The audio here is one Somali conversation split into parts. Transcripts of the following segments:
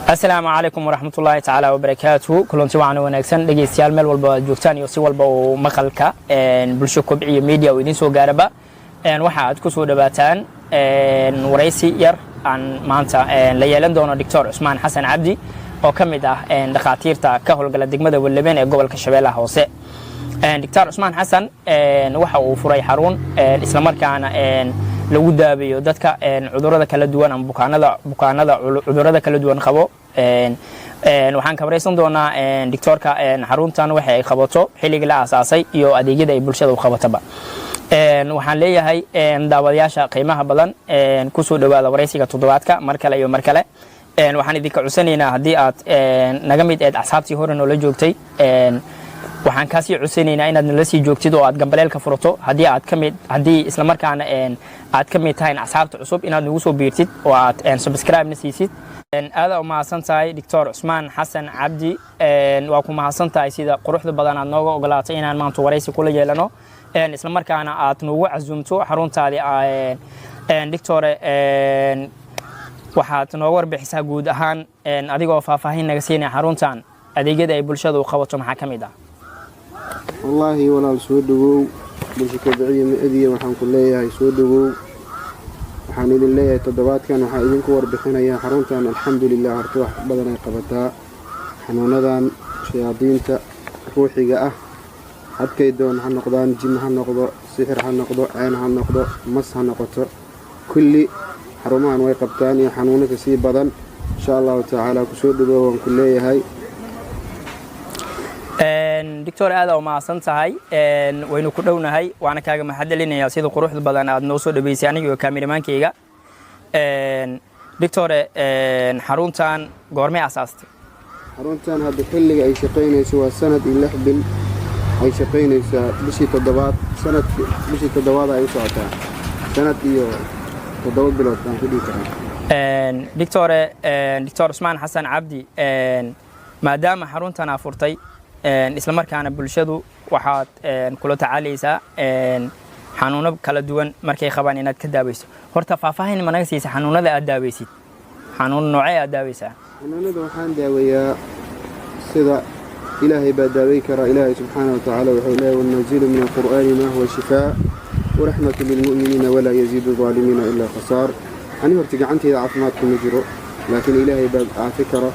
السلام عليكم ورحمة الله تعالى وبركاته كلنتي وعنا ونكسن dhageystayaal meel walba joogtaan iyo si walba oo maqalka bulsho kobciyo media oo idin soo gaaraba waxa aad ku soo dhawaataan waraysi yar aan maanta la yeelan doono Dr. Usmaan Xasan Cabdi oo kamid ah dhaqaatiirta ka howlgala degmada Walaben ee gobolka Shabeellaha Hoose Dr. Usmaan Xasan waxa uu furay xarun isla markaana lagu daabeeyo dadka cudurrada kala duwan ama bukaanada cudurrada kala duwan qabo waxaan ka wareysan doonaa doctorka xaruntan waxa ay qabato xilliga la aasaasay iyo adeegyada ay bulshada u qabataba waxaan leeyahay daawadayaasha qiimaha badan ku soo dhawaada wareysiga toddobaadka mar kale iyo mar kale waxaan idinka cusanaynaa haddii aad naga mid aad asxaabtii hore noola joogtay waxaan kaasii cusanaynaa inaad nala sii joogtid oo aad gambaleelka furato haddii isla markaana aad ka mid tahay asxaabta cusub inaad nagu soo biirtid oo aad subscribe na siisid aad u mahadsan tahay Dr. Usmaan Xasan Cabdi waa ku mahadsan tahay sida quruxda badan aad nooga ogolaatay inaan maanta wareysi kula yeelano isla markaana aad nagu casuumto xaruntaadii Dr. waxaad nooga warbixisaa guud ahaan adigoo faahfaahin naga siinaya xaruntan adeegyada ay bulshada u qabato maxaa kamid ah والله ولا سودو بالكبعية مئدية وحن كلية سودو وحن لله تدبات كان وحايدين كور بخنا يا حرونتان الحمد لله ارتوح بدنا قبتها حنونذان شياطين روحي جاء حد كيدون هنقضان جن هنقضو سحر هنقضو عين هنقضو مس هنقضو كل حرمان ويقبتان يا حنونك سي بدن ان شاء الله تعالى كسودو وكلية هاي دكتور aad oo maasan tahay waynu ku dhownahay waana kaaga mahadcelinayaa sida quruxda badan aad noo soo dhabeysay aniga iyo kaamiraamaankayga دكتور xaruntan goormay asaastay xaruntan hadda xilliga ay shaqeynayso waa sanad iyo 6 bil ay shaqeynaysaa bishii toddobaad ay u socotaa sanad iyo 7 bilood aan ku dhigi karaa دكتور Usmaan Xasan Cabdi maadaama xaruntan afurtay isla markaana bulshadu waxaad kula tacaalaysaa xanuuno kala duwan markay qabaan inaad ka daaweyso horta faahfaahin ma naga siisa xanuunada aad daaweysid xanuun noocee aad daaweysaa xanuunada waxaan daaweeyaa sida ilaahay baa daawey kara ilaahay subxaanahu wa tacaala wuxuu leeyahay wannazilu min alqur'aani maa huwa shifaa waraxmatu lilmu'miniina walaa yaziidu aalimiina ilaa khasaar ani horta gacanteyda caafimaadku ma jiro laakiin ilaahay baa caafi kara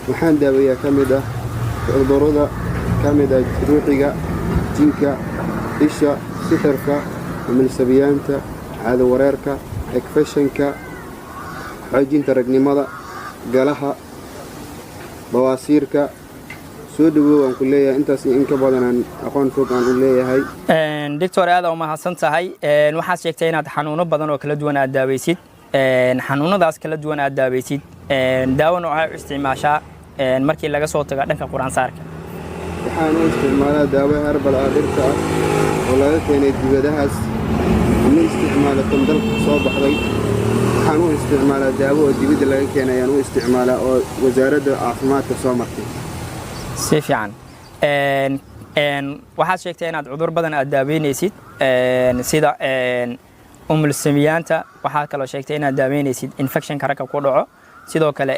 waxaan daaweeyaa ka mid ah cudurrada كاميدا روحيga jinka isha sixirka milsabiyaanta caado wareerka ekfashanka xoojinta ragnimada galaha bawaasiirka soo dhawow aan ku leeyahay intaas in ka badan aqoon fog aan u leeyahay Dr. aad oo mahadsan tahay waxaad sheegtay inaad xanuuno badan oo kala duwan aad daaweysid xanuunadaas kala duwan aad daaweysid daawo nooca isticmaashaa markii laga soo tago dhanka quraan saarka waxaan u isticmaalaa daawo herbal ah dhirta ah oo laga keenay dibadahaas ma isticmaalo tan dalka soo baxday waxaan u isticmaalaa daawo oo dibadda laga keenay aan u isticmaalaa oo wasaaradda caafimaadka soo martay si fiican waxaad sheegtay inaad cudur badan aad daaweynaysid sida umulsamiyaanta waxaad kaloo sheegtay inaad daaweynaysid infectionka ragga ku dhaco sidoo kale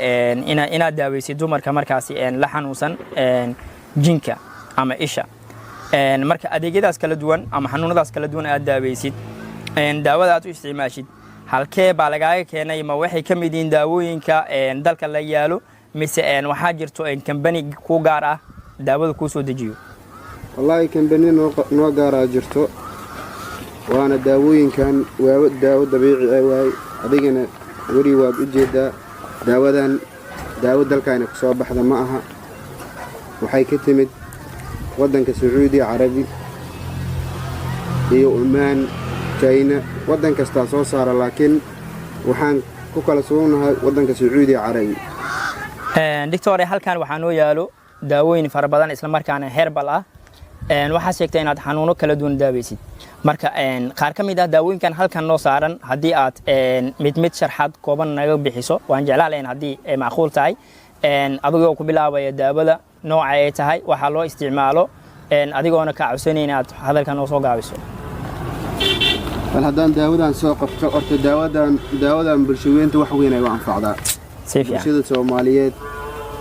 inaad daaweysid dumarka markaasi la xanuunsan jinka ama isha marka adeegyadaas kala duwan ama xanuunadaas kala duwan aad daaweysid daawada aad u isticmaashid halkee baa lagaaga keenay ma waxay ka mid yihiin daawooyinka dalka la yaalo mise waxaa jirto company ku gaar ah daawada ku soo dejiyo wallahi company noo gaar ah jirto waana daawooyinkan waa daawo dabiici ah waay adigana wari waad u jeedaa daawadan daawo dalkayna ku soo baxda ma aha waxay ka timid waddanka Sacuudi Carabi iyo Oman China waddan kasta soo saara laakiin waxaan ku kala soonahay waddanka Sacuudi Carabi Dr. halkan waxaa noo yaalo daawooyin fara badan isla markaana herbal ah waxaa sheegtay inaad xanuuno kala duwan daaweysid marka qaar ka mid ah daawooyinkan halkan noo saaran haddii aad mid sharxaad kooban naga bixiso waan jeclaan haddii macquul tahay adigoo ku bilaabaya daawada nooca ay tahay waxa loo isticmaalo adigoona ka codsanayna inaad hadalkan noo soo gaabiso bal haddaan daawadan soo qabto horta daawadan bulshaweynta wax weyn ay u anfacdaa si fiican bulshada Soomaaliyeed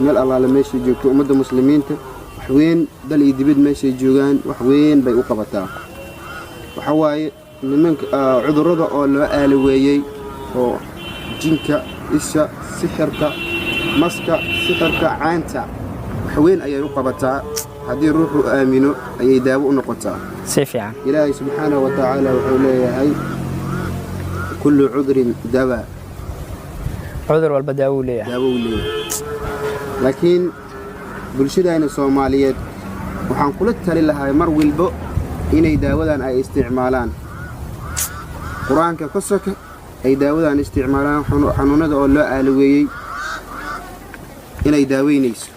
meel allaale meeshay joogto ummadda muslimiinta wax weyn dal iyo dibad meeshay joogaan wax weyn bay u qabataa waxa waaye nimanka cudurrada oo loo aalaweeyey oo jinka isha sixirka maska sixirka caanta wax weyn ayay u qabataa haddii ruuxu aamino ayay daawo u noqotaa si fiican ilaahay subxaanahu wa tacaala wuxuu leeyahay kullu cudrin dawa cudur walba daawo leeyahay laakiin bulshadayna Soomaaliyeed waxaan kula tali lahaa mar walba inay daawadan ay isticmaalaan quraanka ka soka ay daawadan isticmaalaan xanuunada oo loo aalaweeyey inay daaweynayso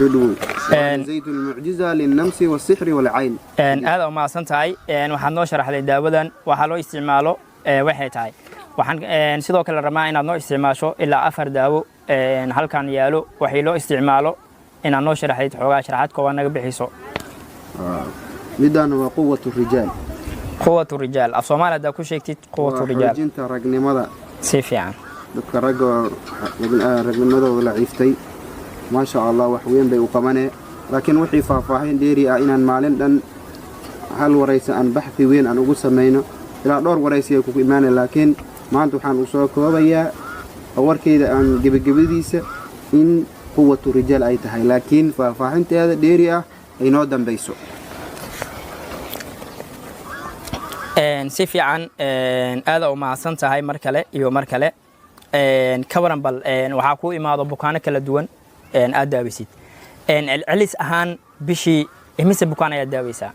زيت المعجزة للنمس والسحر والعين هذا ما سنتهاي waxaad noo sharaxday daawadan waxa loo isticmaalo waxay tahay waxaan sidoo kale rabaa inaad noo isticmaasho ilaa 4 daawo halkan yaalo waxay loo isticmaalo inaad noo sharaxayd xogaa sharaxaad kooban naga bixiso midana waa quwwatu rijaal quwwatu rijaal af Soomaaliya ku sheegtid quwwatu rijaal jinta ragnimada si fiican dadka ragnimadooda la ciiftay ما شاء الله وحوين بي وقمانه لكن وحي فافاهين ديري إنان مالين دان هل وريس أن بحثي وين أن أقول سمينه إلا دور وريسي يكوك إيمانه لكن ما أنتو حان أسوكوا بيا أول كيدا أن جب ديسة إن قوة الرجال أي تهي لكن فافاهين تهذا ديري إنو دان بيسو si fiican aad oo maasan tahay markale iyo markale kabaran bal waxa ku imaado bukaano kala duwan aad daawisid العليس أهان بشي إمسى بكان يا داويسا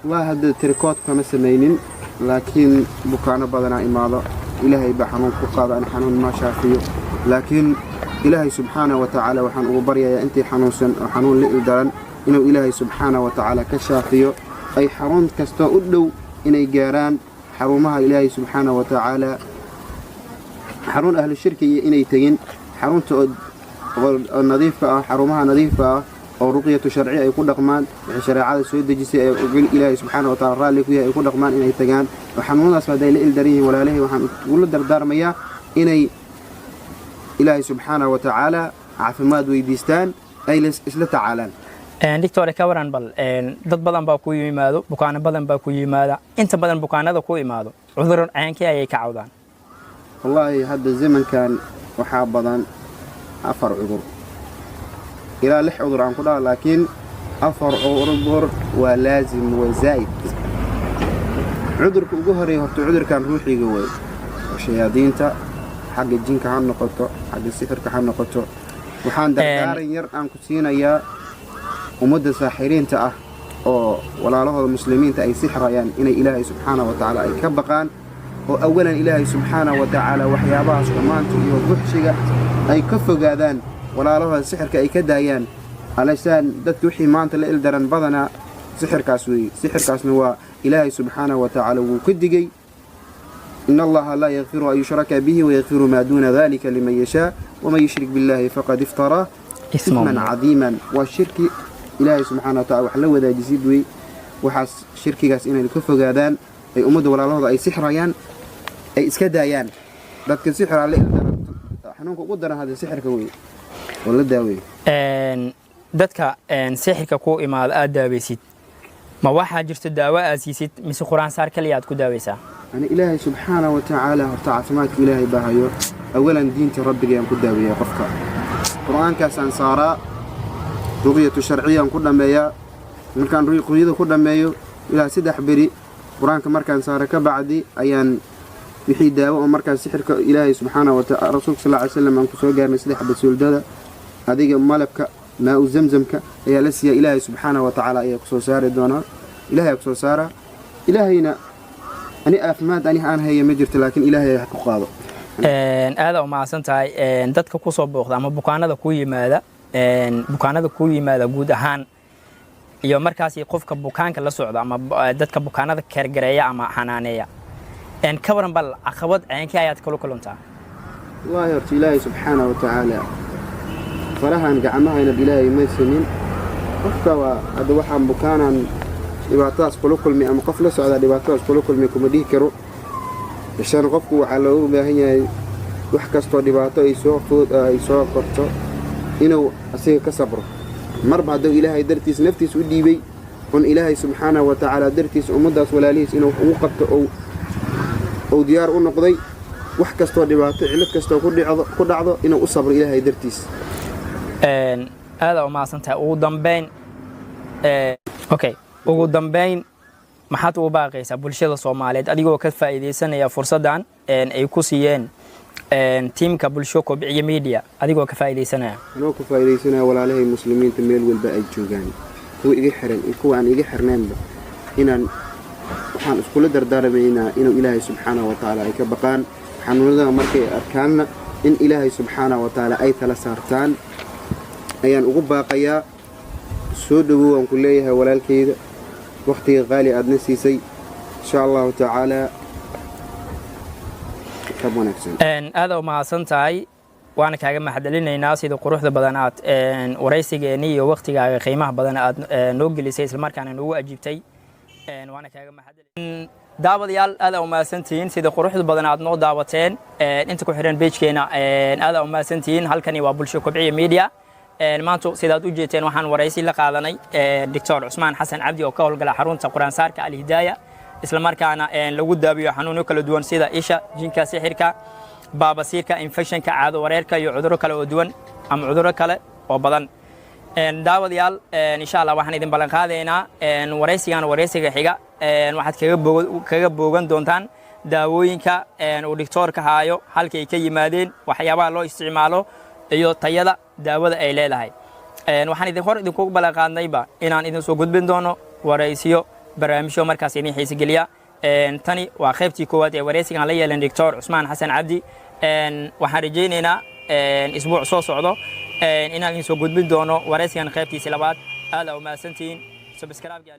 والله هذا تركات كنا سمينين لكن بكان بدنا إمالة إلهي بحنون فقاد أن حنون ما شافيه لكن إلهي سبحانه وتعالى وحن أبريا أنت حنون سن حنون لإلدان إنه إلهي سبحانه وتعالى كشافيه أي حرون كستو أدو إني جاران حرمها إلهي سبحانه وتعالى حرون أهل الشرك إني تجين حرون تؤد النظيفة حرمها نظيفة أو رقية شرعية يكون رقمان شريعة سويد جسي يقول إلهي سبحانه وتعالى رالك ويا يكون رقمان إني تجان وحنون أسمى دايل إلدريه ولا له وحن يقول دردار مياه إني إلهي سبحانه وتعالى عافماد ويديستان أي إسلا تعالى دكتور كوران بل ضد بدن باكو يمادو بكان بدن باكو يمادا أنت بدن بكان كو يمادو عذر عينك أي كعودان والله هذا الزمن كان وحاب بدن أفر عذر إلى لح عذر عن كلها لكن أفر عذر ولازم وزايد عذر كجهري هرت عذر كان روحي جوي الشياطين تا حق الجن كان نقطة حق السحر كان نقطة وحان دار ير أن كسينا يا ومدة ساحرين تأه ولا له المسلمين تأي سحر يعني إن إلهي سبحانه وتعالى أي كبقان وأولا إلهي سبحانه وتعالى وحيابها سكمان تجي وبحشجة أي كف قادان ولا له السحر كأي كدايان علشان دت وحي ما أنت لإلدرن بدنا سحر كاسوي سحر كاسنوا إلهي سبحانه وتعالى وكدجي إن الله لا يغفر أن يشرك به ويغفر ما دون ذلك لمن يشاء ومن يشرك بالله فقد افترى إثما عظيما والشرك إلهي سبحانه وتعالى وحلو ذا جسيدوي وحاس شركي قاس إنه الكفر قادان أي أمد ولا الله أي سحريان أي إسكدايان ذاتك السحر عليه حنونك قدر هذا السحر كوي ولا داوي ذاتك سحر كو إما داويسيد ما واحد جرت الدواء أسيسيد مثل قرآن صار كليات كو داويسا يعني إلهي سبحانه وتعالى وتعظمات إلهي باهيو أولا دين ربك يا كداوي يا قفك قرآن كاسان صارا رقية شرعية كل مايا مركان رقية كل مايو إلى سدح بري قرآن كمركان صار كبعدي أيان يحيد داو مركان سحر إلهي سبحانه وتعالى رسول صلى الله عليه وسلم أن كسر جار سدح بسول دادا هذه مالك ماء زمزمك يا لسيا إلهي سبحانه وتعالى يا كسر سار الدونا إلهي كسر سار إلهينا أنا أفهمت أنا هي مجرت لكن إلهي حقوقه هذا وما سنتهاي dadka ku soo booqda ama bukaanada ku yimaada bukaanada ku yimaada guud ahaan iyo markaas qofka bukaanka la socdo ama dadka bukaanada kargareeya ama xanaaneeya ka waran bal caqabad aynka ayaad kala kulantaa الله يرتي الله سبحانه وتعالى فرهان قعمها إلى إلهي ما سنين qofka waa hadda waxaan bukaanaan dhibaatadaas kula kulmay ama qof la socda dhibaatadaas kula kulmay kuma dhihi karo ishaan qofku waxaa loogu baahan yahay wax kastoo dhibaato ay soo korto inuu asiga ka sabro marba hadduu ilaahay dartiis naftiis u dhiibay un ilaahay subxaanahu wa tacaala dartiis ummaddaas walaalihiis inuu ugu qabto ou diyaar u noqday wax kastoo dhibaato cillad kastoo ku dhacdo inuu u sabro ilaahay dartiis aada u mahadsantahay ugu dambayn maxaad ugu baaqaysaa bulshada Soomaaliyeed adigoo ka faa'iideysanaya fursadan ay ku siiyeen tiimka bulsho kobciya media adigoo ka faa'iideysanaya anoo ka faa'iideysanaya walaalahay muslimiinta meel walba ay joogaan kuwa iga xiran iyo kuwa aan iga xirnaynba inaan waxaan iskula dardaarmaynaa inuu ilaahay subxaanahu wa tacaala ay ka baqaan xanuunada markay arkaanna in ilaahay subxaanahu wa tacaala ay tala saartaan ayaan ugu baaqayaa soo dhawow aan ku leeyahay walaalkayda waqtiga qaali aadna siisay insha allahu tacaala aada u mahadsan tahay waana kaaga mahadcelinaynaa sida quruxda badan aad waraysigeeni iyo waqtigaaga qiimaha badan aad noo gelisay isla markaana noogu ajiibtay waana kaaga mahadcelin daawadayaal aada u mahadsantihiin sida quruxda badan aad noo daawateen inta ku xiran page-keena aada u mahadsantihiin halkani waa bulsho kobciya media maanta sidaad u jeeteen waxaan waraysi la qaadanay Dr. Cusmaan Xasan Cabdi oo ka howlgala xarunta Quraan saarka Al Hidaaya isla markaana lagu daabiyo xanuuno kala duwan sida isha jinka sixirka baabasiirka infectionka caado wareerka iyo cudurro kale oo duwan ama cudurro kale oo badan daawadayaal insha Allah waxaan idin ballan qaadaynaa waraysiga xiga waxaad kaga boogan doontaan daawooyinka uu doctorka haayo halkay ka yimaadeen waxyaabaha loo isticmaalo iyo tayada daawada ay leedahay waxaan idinku ballan qaadnayba inaan idin soo gudbin doono waraysiyo barnaamijyo markaas idin xiiso geliya tani waa qaybtii koowaad ee waraysigan la yeelan Dr. Cusmaan Xasan Cabdi waxaan rajaynaynaa isbuuc soo socdo inaan idin soo gudbin doono waraysigan qaybtiisa labaad aad u mahadsantihiin subscribe-ga